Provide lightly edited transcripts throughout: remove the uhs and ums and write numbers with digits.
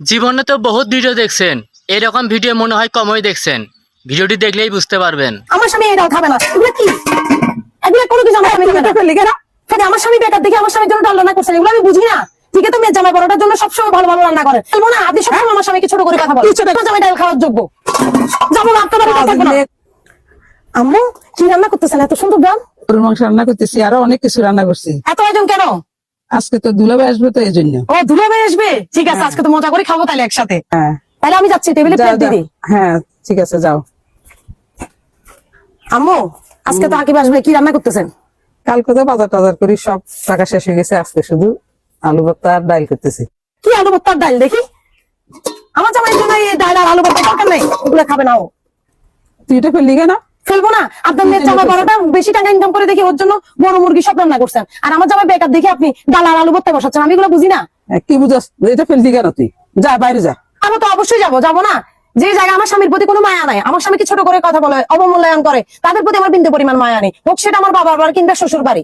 জীবনে তো বহুত ভিডিও দেখছেন, এরকম ভিডিও মনে হয় কমই দেখছেন। ভিডিওটি দেখলেই বুঝতে পারবেন। আমার স্বামী এটাও খাবে না। এগুলো কি? এগুলো কোনো কিছু আমার স্বামী খাবে না। খালি আমার স্বামী বেকার দেখে আমার স্বামীর জন্য ডাল রান্না করছেন, এগুলো আমি বুঝি না। ঠিক আছে, মেয়ে জামাই বড়টার জন্য সবসময় ভালো ভালো রান্না করেন। বলবো না আপনি সবসময় আমার স্বামীকে ছোট করে কথা বলেন। তোমার জামাই ডাল খাওয়ার যোগ্য। যাবো না, আপনার বাড়িতে থাকবো না। আম্মু কি রান্না করতেছেন? এত সুন্দর গান। গরুর মাংস রান্না করতেছি, আরো অনেক কিছু রান্না করছি। এত আয়োজন কেন? আজকে তো দুলাভাই আসবে, তো এই জন্য। ও দুলাভাই আসবে, ঠিক আছে, আজকে তো মজা করে খাবো তাহলে একসাথে। হ্যাঁ তাহলে আমি যাচ্ছি, টেবিলে প্লেট দিয়ে দিই। হ্যাঁ ঠিক আছে, যাও। আম্মু আজকে তো আকিব আসবে, কি রান্না করতেছেন? কালকে তো বাজার টাজার করি, সব টাকা শেষ হয়ে গেছে। আজকে শুধু আলু ভর্তা আর ডাল করতেছি। কি আলু ভর্তার ডাল? দেখি আমার জামাই জন্য এই ডাল আর আলু ভর্তা দরকার নেই, ওগুলো খাবে না ও। তুই এটা ফেললি কেন? ফেলবো না, আপনার মেয়ের জামাই বড়টা বেশি টাকা ইনকাম করে দেখি ওর জন্য বড় মুরগি সব রান্না করছেন, আর আমার জামাই বেকার দেখে আপনি ডাল আর আলু ভর্তা বসাচ্ছেন। আমি এগুলো বুঝি না। কি বুঝাস? এটা ফেললি কেন? তুই যা, বাইরে যা। আমি তো অবশ্যই যাবো না। যে জায়গায় আমার স্বামীর প্রতি কোনো মায়া নাই, আমার স্বামীকে ছোট করে কথা বলে, অবমূল্যায়ন করে, তাদের প্রতি আমার বিন্দু পরিমাণ মায়া নেই। হোক সেটা আমার বাবার বাড়ি কিংবা শ্বশুর বাড়ি,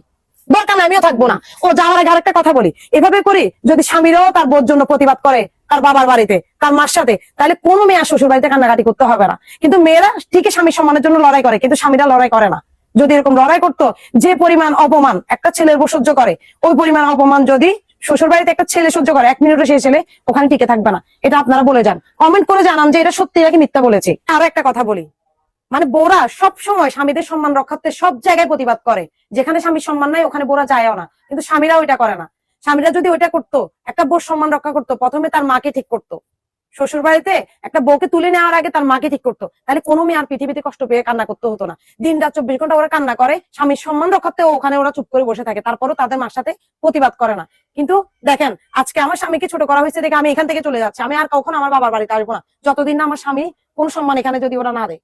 দরকার নাই, আমিও থাকবো না। ও যাওয়ার আগে আরেকটা কথা বলি, এভাবে করি যদি স্বামীরাও তার বোর জন্য প্রতিবাদ করে তার বাবার বাড়িতে, তার মার সাথে, তাহলে কোনো মেয়ে আর শ্বশুর বাড়িতে কান্নাকাটি করতে হবে না। কিন্তু মেয়েরা ঠিকই স্বামীর সম্মানের জন্য লড়াই করে, কিন্তু স্বামীরা লড়াই করে না। যদি এরকম লড়াই করতো, যে পরিমাণ অপমান একটা ছেলের উপর সহ্য করে, ওই পরিমাণ অপমান যদি শ্বশুর বাড়িতে একটা ছেলে সহ্য করে, 1 মিনিটও সেই ছেলে ওখানে টিকে থাকবে না। এটা আপনারা বলে যান, কমেন্ট করে জানান যে এটা সত্যি নাকি মিথ্যা বলেছে। আরো একটা কথা বলি, মানে বোরা সব সময় স্বামীদের সম্মান রক্ষার্থে সব জায়গায় প্রতিবাদ করে। যেখানে স্বামীর সম্মান নাই ওখানে বোরা যায়ও না, কিন্তু স্বামীরা ওইটা করে না। স্বামীরা যদি ওইটা করতো, একটা বোর সম্মান রক্ষা করতো, প্রথমে তার মাকে ঠিক করতো। শ্বশুর বাড়িতে একটা বউকে তুলে নেওয়ার আগে তার মাকে ঠিক করতো, তাহলে কোনো মেয়ে আর পৃথিবীতে কষ্ট পেয়ে কান্না করতে হতো না। দিন রাত 24 ঘন্টা ওরা কান্না করে, স্বামীর সম্মান রক্ষার্থে ওখানে ওরা চুপ করে বসে থাকে, তারপরও তাদের মার সাথে প্রতিবাদ করে না। কিন্তু দেখেন, আজকে আমার স্বামীকে ছোট করা হয়েছে দেখে আমি এখান থেকে চলে যাচ্ছি। আমি আর কখনো আমার বাবার বাড়িতে আসবো না, যতদিন না আমার স্বামী কোন সম্মান এখানে যদি ওরা না দেয়।